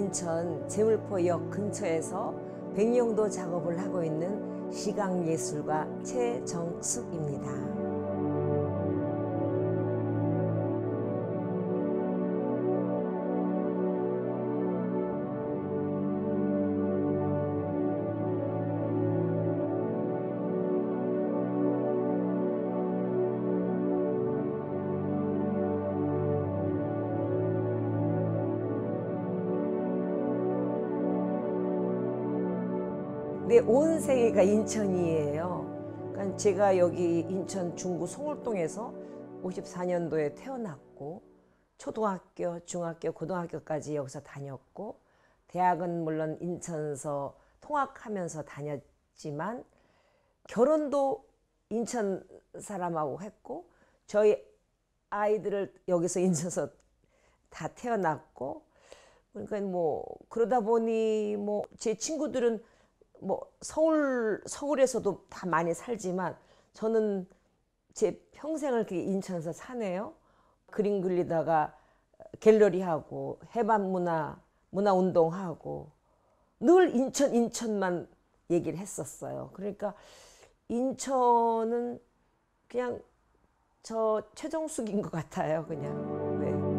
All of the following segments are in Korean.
인천 제물포역 근처에서 백령도 작업을 하고 있는 시각예술가 최정숙입니다. 내 온 세계가 인천이에요. 그러니까 제가 여기 인천 중구 송월동에서 54년도에 태어났고 초등학교, 중학교, 고등학교까지 여기서 다녔고 대학은 물론 인천서 통학하면서 다녔지만 결혼도 인천 사람하고 했고 저희 아이들을 여기서 인천서 다 태어났고 그러니까 뭐 그러다 보니 뭐 제 친구들은 뭐 서울에서도 다 많이 살지만 저는 제 평생을 그렇게 인천에서 사네요. 그림 그리다가 갤러리 하고 해방 문화 운동하고 늘 인천만 얘기를 했었어요. 그러니까 인천은 그냥 저 최정숙인 것 같아요. 그냥. 네.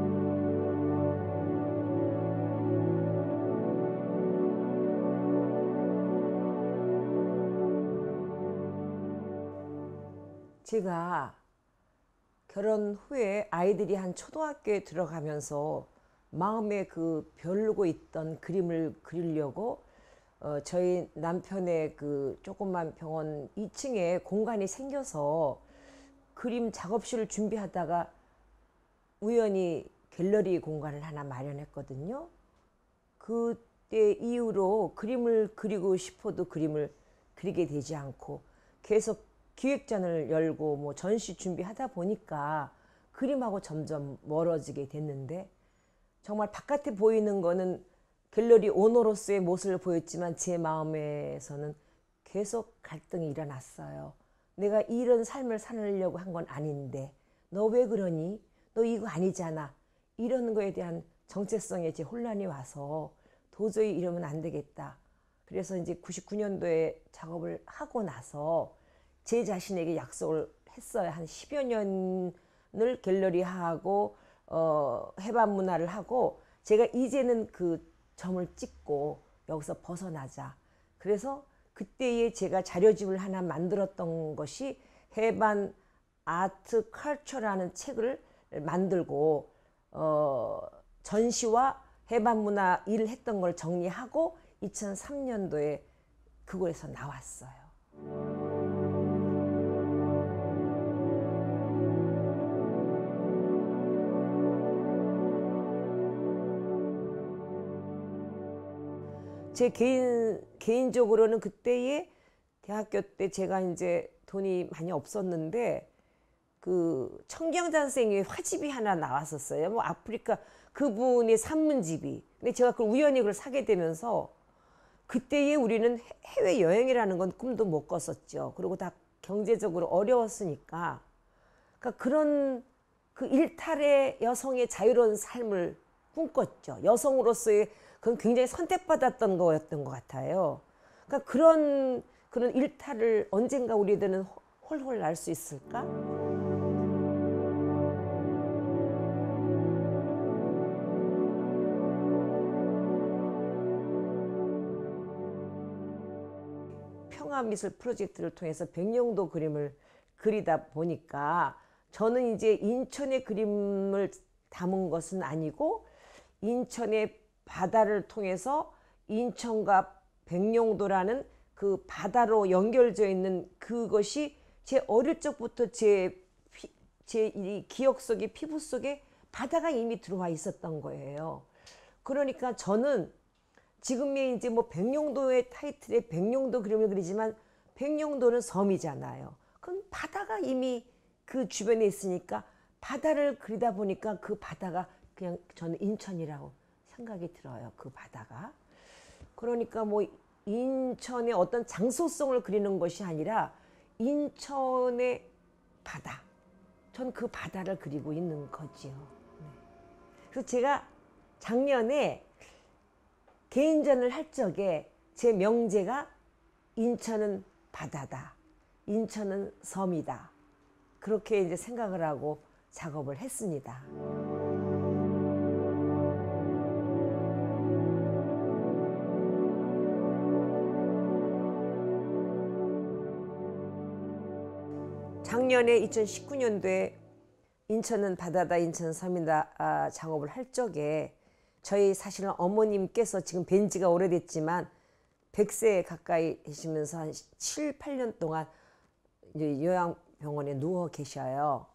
제가 결혼 후에 아이들이 한 초등학교에 들어가면서 마음에 그 벼르고 있던 그림을 그리려고 저희 남편의 그 조그만 병원 2층에 공간이 생겨서 그림 작업실을 준비하다가 우연히 갤러리 공간을 하나 마련했거든요. 그때 이후로 그림을 그리고 싶어도 그림을 그리게 되지 않고 계속 기획전을 열고 뭐 전시 준비하다 보니까 그림하고 점점 멀어지게 됐는데 정말 바깥에 보이는 거는 갤러리 오너로서의 모습을 보였지만 제 마음에서는 계속 갈등이 일어났어요. 내가 이런 삶을 살려고 한 건 아닌데 너 왜 그러니? 너 이거 아니잖아. 이런 거에 대한 정체성에 제 혼란이 와서 도저히 이러면 안 되겠다. 그래서 이제 99년도에 작업을 하고 나서 제 자신에게 약속을 했어요. 한 10여 년을 갤러리하고 해방 문화를 하고 제가 이제는 그 점을 찍고 여기서 벗어나자. 그래서 그때에 제가 자료집을 하나 만들었던 것이 해방 아트 컬처라는 책을 만들고 전시와 해방 문화 일을 했던 걸 정리하고 2003년도에 그거에서 나왔어요. 제 개인적으로는 그때에 대학교 때 제가 이제 돈이 많이 없었는데 그 청경장생의 화집이 하나 나왔었어요. 뭐 아프리카 그분의 산문집이. 근데 제가 그걸 우연히 그걸 사게 되면서 그때에 우리는 해외 여행이라는 건 꿈도 못 꿨었죠. 그리고 다 경제적으로 어려웠으니까. 그러니까 그런 그 일탈의 여성의 자유로운 삶을 꿈꿨죠. 여성으로서의 그건 굉장히 선택받았던 거였던 것 같아요. 그러니까 그런 일탈을 언젠가 우리들은 홀홀 날 수 있을까? 평화미술 프로젝트를 통해서 백령도 그림을 그리다 보니까 저는 이제 인천의 그림을 담은 것은 아니고 인천의 바다를 통해서 인천과 백령도라는 그 바다로 연결되어 있는 그것이 제 어릴 적부터 제 이 기억 속에 피부 속에 바다가 이미 들어와 있었던 거예요. 그러니까 저는 지금의 이제 뭐 백령도의 타이틀에 백령도 그림을 그리지만 백령도는 섬이잖아요. 그럼 바다가 이미 그 주변에 있으니까 바다를 그리다 보니까 그 바다가 그냥 저는 인천이라고 생각이 들어요. 그 바다가. 그러니까 뭐 인천의 어떤 장소성을 그리는 것이 아니라 인천의 바다. 전 그 바다를 그리고 있는 거지요. 그래서 제가 작년에 개인전을 할 적에 제 명제가 인천은 바다다, 인천은 섬이다, 그렇게 이제 생각을 하고 작업을 했습니다. 작년에 2019년도에 인천은 바다다, 인천은 섬이다 작업을 할 적에 저희 사실은 어머님께서 지금 뵌 지가 오래됐지만 100세 가까이 되시면서 한 7, 8년 동안 이제 요양병원에 누워 계셔요.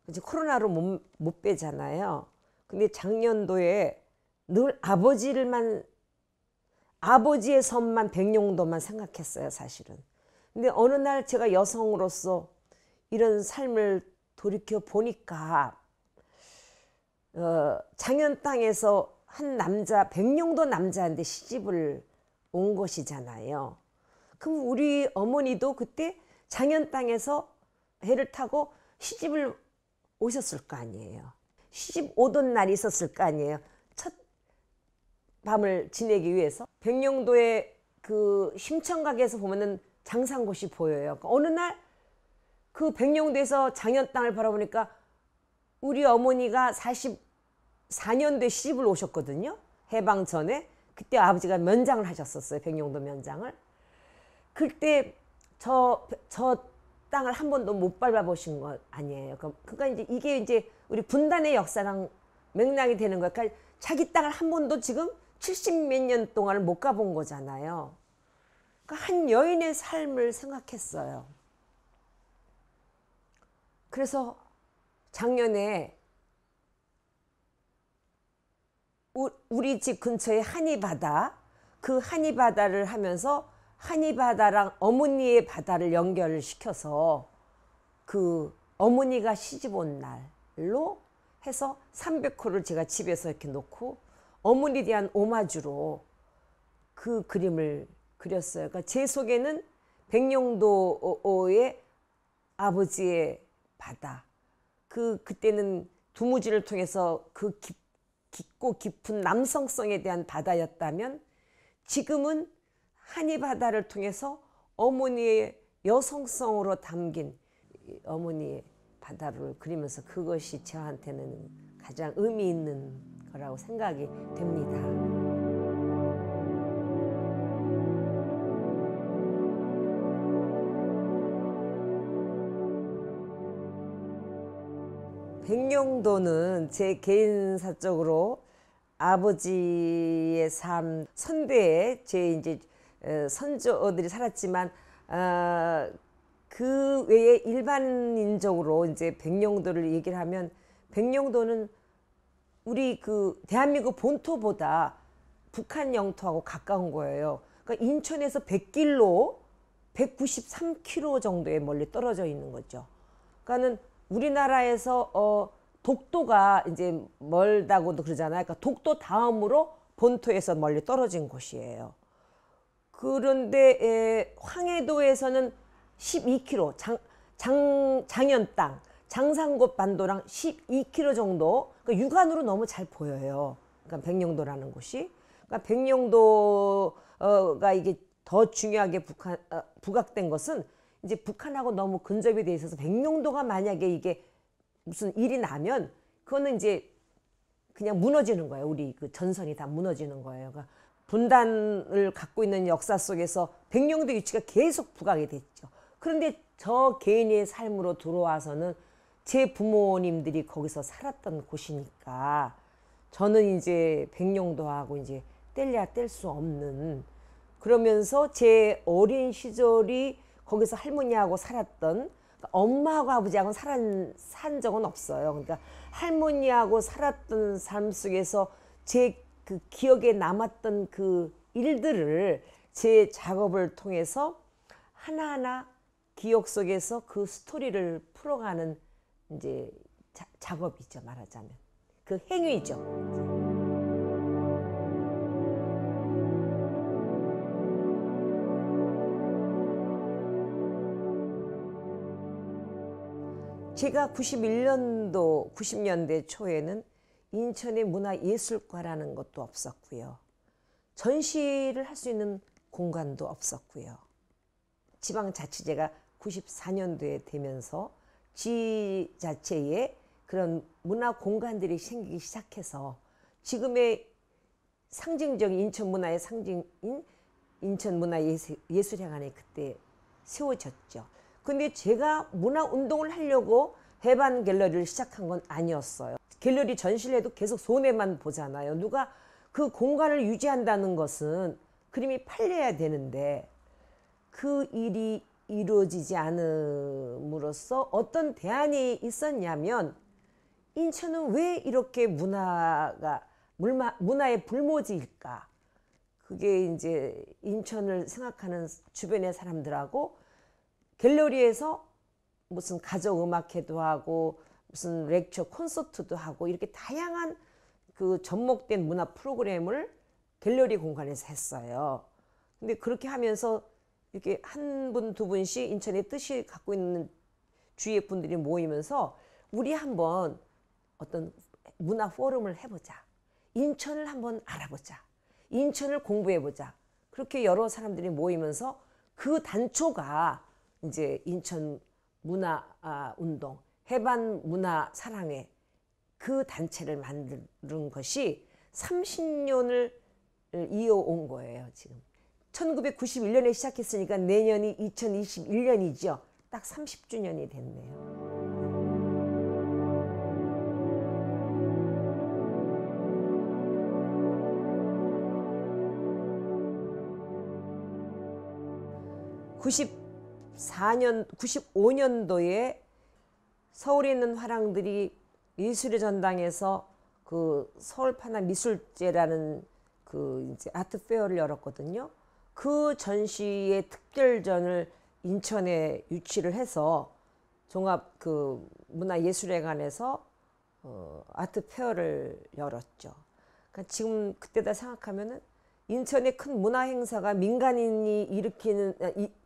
이제 코로나로 못 뵈잖아요. 근데 작년도에 늘 아버지의 섬만 백령도만 생각했어요, 사실은. 근데 어느 날 제가 여성으로서 이런 삶을 돌이켜 보니까 장현 땅에서 한 남자, 백령도 남자한테 시집을 온 것이잖아요. 그럼 우리 어머니도 그때 장현 땅에서 해를 타고 시집을 오셨을 거 아니에요. 시집 오던 날이 있었을 거 아니에요. 첫 밤을 지내기 위해서. 백령도의 그 심청각에서 보면은 장상곳이 보여요. 어느 날 그 백령도에서 장현 땅을 바라보니까 우리 어머니가 44년도에 시집을 오셨거든요. 해방 전에. 그때 아버지가 면장을 하셨었어요. 백령도 면장을. 그때 저 땅을 한 번도 못 밟아보신 것 아니에요. 그러니까 이제 이게 이제 우리 분단의 역사랑 맥락이 되는 거예요. 그러니까 자기 땅을 한 번도 지금 70몇 년 동안을 못 가본 거잖아요. 그러니까 한 여인의 삶을 생각했어요. 그래서 작년에 우리 집 근처에 한이바다, 그 한이바다를 하면서 한이바다랑 어머니의 바다를 연결을 시켜서 그 어머니가 시집 온 날로 해서 300호를 제가 집에서 이렇게 놓고 어머니에 대한 오마주로 그 그림을 그렸어요. 그러니까 제 속에는 백령도의 아버지의 바다, 그때는 두무지를 통해서 그 깊고 깊은 남성성에 대한 바다였다면 지금은 한이바다를 통해서 어머니의 여성성으로 담긴 어머니의 바다를 그리면서 그것이 저한테는 가장 의미 있는 거라고 생각이 됩니다. 백령도는 제 개인사적으로 아버지의 삶, 선대에 제 이제 선조들이 살았지만 그 외에 일반인적으로 이제 백령도를 얘기를 하면 백령도는 우리 그 대한민국 본토보다 북한 영토하고 가까운 거예요. 그러니까 인천에서 100길로 193km 정도에 멀리 떨어져 있는 거죠. 그러니까는 우리나라에서 독도가 이제 멀다고도 그러잖아요. 그러니까 독도 다음으로 본토에서 멀리 떨어진 곳이에요. 그런데 황해도에서는 12km, 장현 땅, 장상곶 반도랑 12km 정도, 그러니까 육안으로 너무 잘 보여요. 그러니까 백령도라는 곳이. 그러니까 백령도가 이게 더 중요하게 부각된 것은 이제 북한하고 너무 근접이 돼 있어서 백령도가 만약에 이게 무슨 일이 나면 그거는 이제 그냥 무너지는 거예요. 우리 그 전선이 다 무너지는 거예요. 그러니까 분단을 갖고 있는 역사 속에서 백령도 위치가 계속 부각이 됐죠. 그런데 저 개인의 삶으로 들어와서는 제 부모님들이 거기서 살았던 곳이니까 저는 이제 백령도하고 이제 뗄래야 뗄 수 없는, 그러면서 제 어린 시절이 거기서 할머니하고 살았던, 그러니까 엄마하고 아버지하고는 산 적은 없어요. 그러니까 할머니하고 살았던 삶 속에서 제 그 기억에 남았던 그 일들을 제 작업을 통해서 하나하나 기억 속에서 그 스토리를 풀어가는 이제 작업이죠. 말하자면 그 행위죠. 제가 91년도, 90년대 초에는 인천에 문화예술과라는 것도 없었고요. 전시를 할 수 있는 공간도 없었고요. 지방자치제가 94년도에 되면서 지자체에 그런 문화 공간들이 생기기 시작해서 지금의 상징적인 인천 문화의 상징인 인천문화예술회관이 그때 세워졌죠. 근데 제가 문화운동을 하려고 해반 갤러리를 시작한 건 아니었어요. 갤러리 전시를 해도 계속 손해만 보잖아요. 누가 그 공간을 유지한다는 것은 그림이 팔려야 되는데 그 일이 이루어지지 않음으로써 어떤 대안이 있었냐면, 인천은 왜 이렇게 문화의 불모지일까? 그게 이제 인천을 생각하는 주변의 사람들하고 갤러리에서 무슨 가족음악회도 하고 무슨 렉처 콘서트도 하고 이렇게 다양한 그 접목된 문화 프로그램을 갤러리 공간에서 했어요. 근데 그렇게 하면서 이렇게 한 분, 두 분씩 인천의 뜻이 갖고 있는 주위의 분들이 모이면서 우리 한번 어떤 문화 포럼을 해보자. 인천을 한번 알아보자. 인천을 공부해보자. 그렇게 여러 사람들이 모이면서 그 단초가 이제 인천 문화 운동, 해반 문화 사랑회 그 단체를 만든 것이 30년을 이어온 거예요. 지금 1991년에 시작했으니까 내년이 2021년이죠. 딱 30주년이 됐네요. 95년도에 서울에 있는 화랑들이 예술의 전당에서 그 서울파나 미술제라는 그 이제 아트 페어를 열었거든요. 그 전시의 특별전을 인천에 유치를 해서 종합 그 문화예술회관에서 아트 페어를 열었죠. 그러니까 지금 그때다 생각하면은 인천의 큰 문화 행사가 민간인이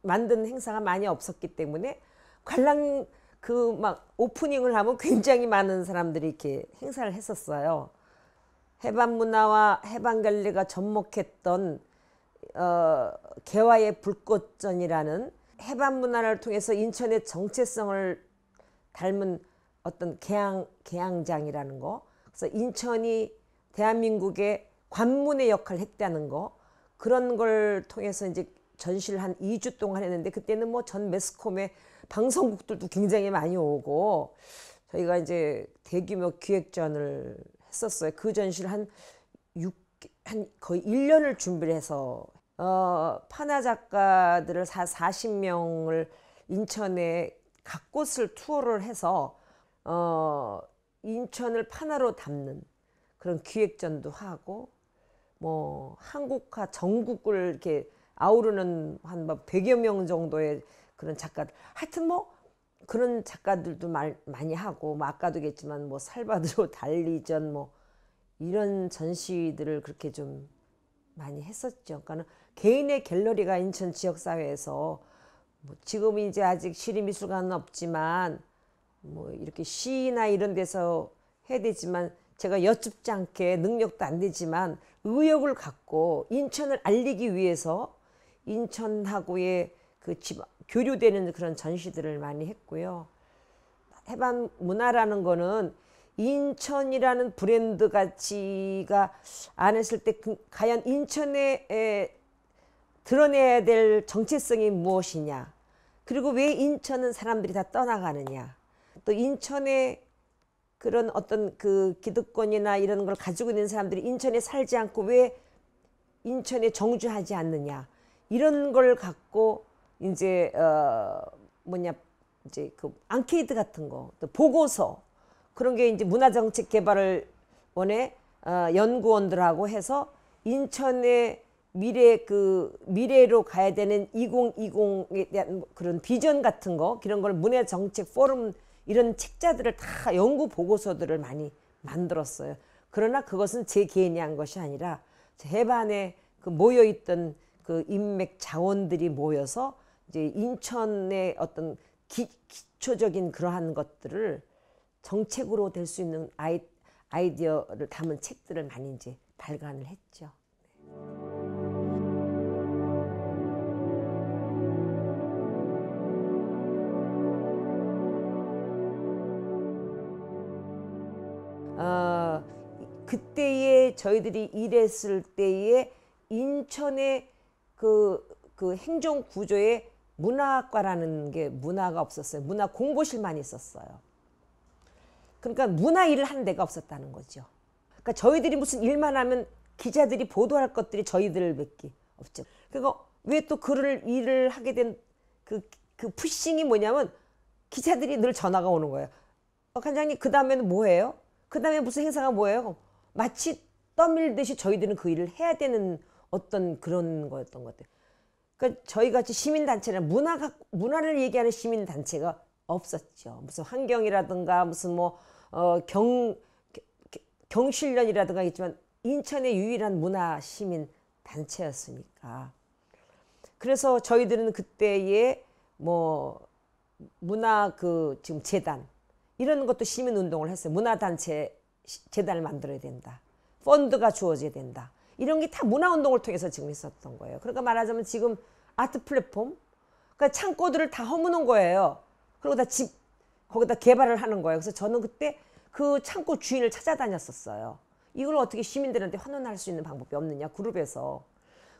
만든 행사가 많이 없었기 때문에 관람 그 막 오프닝을 하면 굉장히 많은 사람들이 이렇게 행사를 했었어요. 해반 문화와 해반 갤러리가 접목했던 개화의 불꽃전이라는 해반 문화를 통해서 인천의 정체성을 닮은 어떤 개항장이라는 거. 그래서 인천이 대한민국의 관문의 역할을 했다는 거, 그런 걸 통해서 이제 전시를 한 2주 동안 했는데, 그때는 뭐 전 매스컴의 방송국들도 굉장히 많이 오고 저희가 이제 대규모 기획전을 했었어요. 그 전시를 한 거의 1년을 준비를 해서 판화 작가들을 40명을 인천에 각 곳을 투어를 해서 인천을 판화로 담는 그런 기획전도 하고, 뭐 한국화 전국을 이렇게 아우르는 한 100여 명 정도의 그런 작가들, 하여튼 뭐 그런 작가들도 많이 하고, 뭐 아까도 얘기했지만 뭐 살바드로 달리전 뭐 이런 전시들을 그렇게 좀 많이 했었죠. 그러니까 개인의 갤러리가 인천 지역사회에서 뭐 지금 이제 아직 시립미술관은 없지만 뭐 이렇게 시나 이런 데서 해야 되지만, 제가 여쭙지 않게 능력도 안 되지만 의욕을 갖고 인천을 알리기 위해서 인천하고의 그 교류되는 그런 전시들을 많이 했고요. 해반 문화라는 거는 인천이라는 브랜드 가치가 안 했을 때 과연 인천에 드러내야 될 정체성이 무엇이냐, 그리고 왜 인천은 사람들이 다 떠나가느냐, 또 인천의 그런 어떤 그 기득권이나 이런 걸 가지고 있는 사람들이 인천에 살지 않고 왜 인천에 정주하지 않느냐, 이런 걸 갖고 이제 이제 그 앙케이드 같은 거, 또 보고서, 그런 게 이제 문화정책개발원의 연구원들하고 해서 인천의 미래로 가야 되는 2020에 대한 그런 비전 같은 거, 그런 걸 문화정책 포럼 이런 책자들을 다 연구 보고서들을 많이 만들었어요. 그러나 그것은 제 개인이 한 것이 아니라 해반에 그 모여있던 그 인맥 자원들이 모여서 이제 인천의 어떤 기초적인 그러한 것들을 정책으로 될 수 있는 아이디어를 담은 책들을 많이 이제 발간을 했죠. 네. 저희들이 일했을 때에 인천의 그 행정 구조에 문화과라는 게 문화가 없었어요. 문화 공보실만 있었어요. 그러니까 문화 일을 하는 데가 없었다는 거죠. 그러니까 저희들이 무슨 일만 하면 기자들이 보도할 것들이 저희들밖에 없죠. 그러니까 왜 또 일을 하게 된 그 푸싱이 뭐냐면 기자들이 늘 전화가 오는 거예요. 관장님 그 다음에는 뭐예요? 그 다음에 무슨 행사가 뭐예요? 마치 떠밀듯이 저희들은 그 일을 해야 되는 어떤 그런 거였던 것 같아요. 그러니까 저희같이 시민단체는 문화를 얘기하는 시민단체가 없었죠. 무슨 환경이라든가 무슨 뭐 경실련이라든가 있지만 인천의 유일한 문화 시민 단체였으니까. 그래서 저희들은 그때에 뭐 문화 지금 재단 이런 것도 시민 운동을 했어요. 문화단체 재단을 만들어야 된다. 펀드가 주어져야 된다. 이런 게 다 문화 운동을 통해서 지금 있었던 거예요. 그러니까 말하자면 지금 아트 플랫폼, 그러니까 창고들을 다 허무는 거예요. 그리고 거기다 개발을 하는 거예요. 그래서 저는 그때 그 창고 주인을 찾아다녔었어요. 이걸 어떻게 시민들한테 환원할 수 있는 방법이 없느냐, 그룹에서.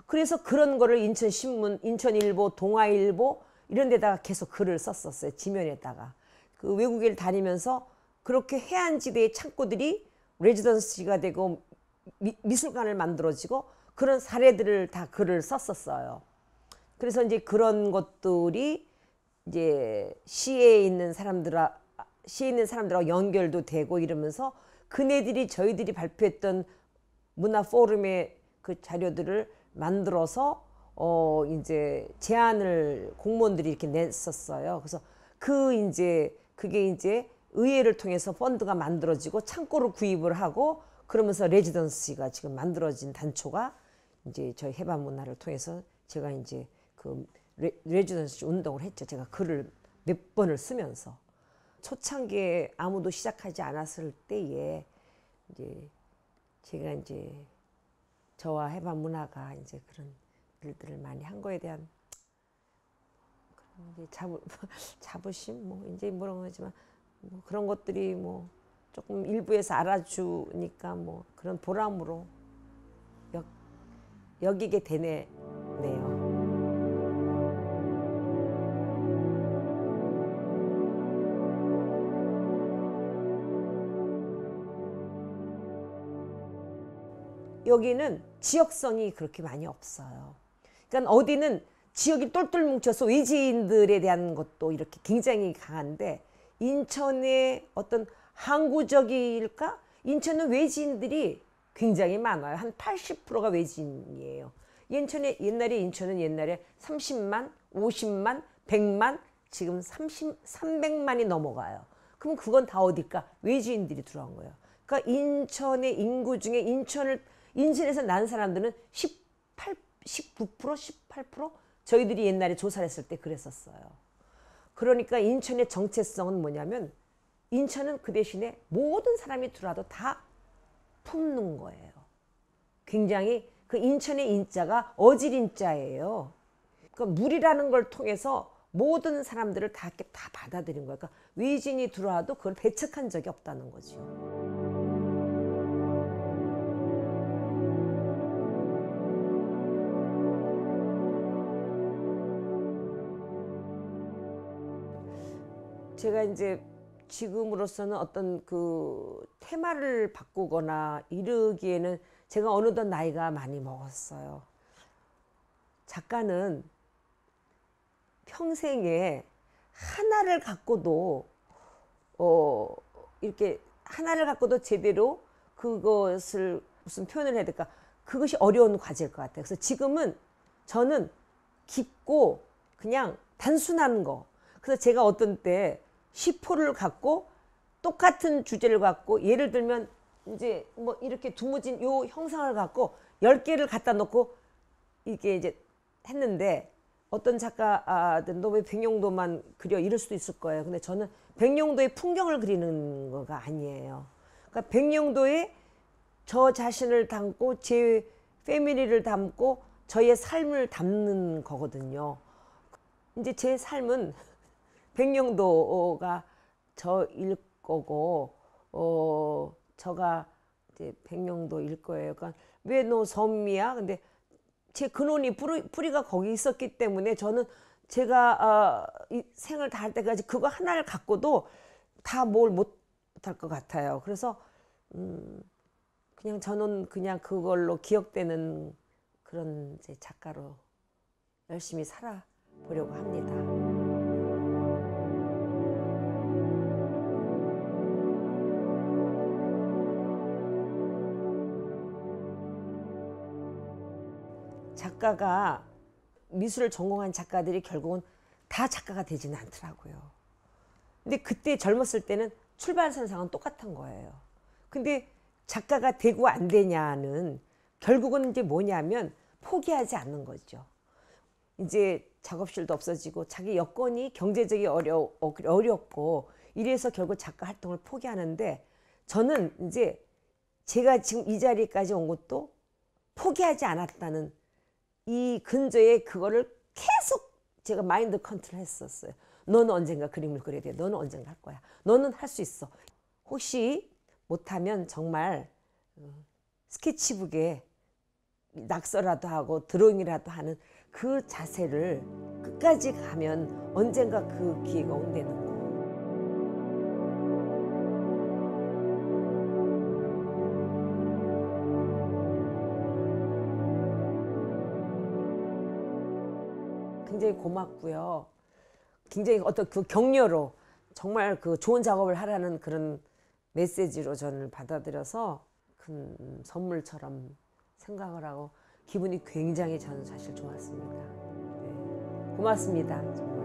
그래서 그런 거를 인천신문, 인천일보, 동아일보 이런 데다가 계속 글을 썼었어요. 지면에다가. 그 외국에 다니면서 그렇게 해안지대의 창고들이 레지던시가 되고 미술관을 만들어지고 그런 사례들을 다 글을 썼었어요. 그래서 이제 그런 것들이 이제 시에 있는 사람들하고 연결도 되고 이러면서 그네들이 저희들이 발표했던 문화 포럼의 그 자료들을 만들어서 이제 제안을 공무원들이 이렇게 냈었어요. 그래서 그게 이제 의회를 통해서 펀드가 만들어지고 창고를 구입을 하고 그러면서 레지던시가 지금 만들어진 단초가 이제 저희 해방 문화를 통해서 제가 이제 그 레지던시 운동을 했죠. 제가 글을 몇 번을 쓰면서 초창기에 아무도 시작하지 않았을 때에 이제 제가 이제 저와 해방 문화가 이제 그런 일들을 많이 한 거에 대한 그런 이제 자부심 뭐 이제 뭐라고 하지만 뭐 그런 것들이 뭐 조금 일부에서 알아주니까 뭐 그런 보람으로 여기게 되네요. 여기는 지역성이 그렇게 많이 없어요. 그러니까 어디는 지역이 똘똘 뭉쳐서 외지인들에 대한 것도 이렇게 굉장히 강한데 인천의 어떤 항구적일까? 인천은 외지인들이 굉장히 많아요. 한 80%가 외지인이에요. 옛날에 인천은 30만, 50만, 100만, 지금 300만이 넘어가요. 그럼 그건 다 어딜까? 외지인들이 들어온 거예요. 그러니까 인천의 인구 중에 인천에서 난 사람들은 19%, 18%? 저희들이 옛날에 조사를 했을 때 그랬었어요. 그러니까 인천의 정체성은 뭐냐면 인천은 그 대신에 모든 사람이 들어와도 다 품는 거예요. 굉장히 그 인천의 인자가 어질인자예요. 그러니까 물이라는 걸 통해서 모든 사람들을 다 받아들인 거예요. 그러니까 외지인이 들어와도 그걸 배척한 적이 없다는 거죠. 제가 이제 지금으로서는 어떤 그 테마를 바꾸거나 이르기에는 제가 어느덧 나이가 많이 먹었어요. 작가는 평생에 하나를 갖고도 이렇게 하나를 갖고도 제대로 그것을 무슨 표현을 해야 될까? 그것이 어려운 과제일 것 같아요. 그래서 지금은 저는 깊고 그냥 단순한 거. 그래서 제가 어떤 때 시포를 갖고 똑같은 주제를 갖고 예를 들면 이제 뭐 이렇게 두무진 요 형상을 갖고 10개를 갖다 놓고 이게 이제 했는데 어떤 작가든 너 왜 백령도만 그려 이럴 수도 있을 거예요. 근데 저는 백령도의 풍경을 그리는 거가 아니에요. 그러니까 백령도에 저 자신을 담고 제 패밀리를 담고 저의 삶을 담는 거거든요. 이제 제 삶은 백령도가 저일 거고 저가 이제 백령도일 거예요. 그러니까 왜 너 섬이야? 근데 제 근원이 뿌리가 거기 있었기 때문에 저는 제가 이 생을 다할 때까지 그거 하나를 갖고도 다 뭘 못할 것 같아요. 그래서 그냥 저는 그냥 그걸로 기억되는 그런 이제 작가로 열심히 살아보려고 합니다. 작가가 미술을 전공한 작가들이 결국은 다 작가가 되지는 않더라고요. 근데 그때 젊었을 때는 출판사상은 똑같은 거예요. 근데 작가가 되고 안 되냐는 결국은 이제 뭐냐면 포기하지 않는 거죠. 이제 작업실도 없어지고 자기 여건이 경제적이 어렵고 이래서 결국 작가 활동을 포기하는데 저는 이제 제가 지금 이 자리까지 온 것도 포기하지 않았다는 이 근저에 그거를 계속 제가 마인드 컨트롤 했었어요. 너는 언젠가 그림을 그려야 돼. 너는 언젠가 할 거야. 너는 할 수 있어. 혹시 못하면 정말 스케치북에 낙서라도 하고 드로잉이라도 하는 그 자세를 끝까지 가면 언젠가 그 기회가 온다는 거. 굉장히 고맙고요. 굉장히 어떤 그 격려로 정말 그 좋은 작업을 하라는 그런 메시지로 저는 받아들여서 큰 선물처럼 생각을 하고 기분이 굉장히 저는 사실 좋았습니다. 네. 고맙습니다. 정말.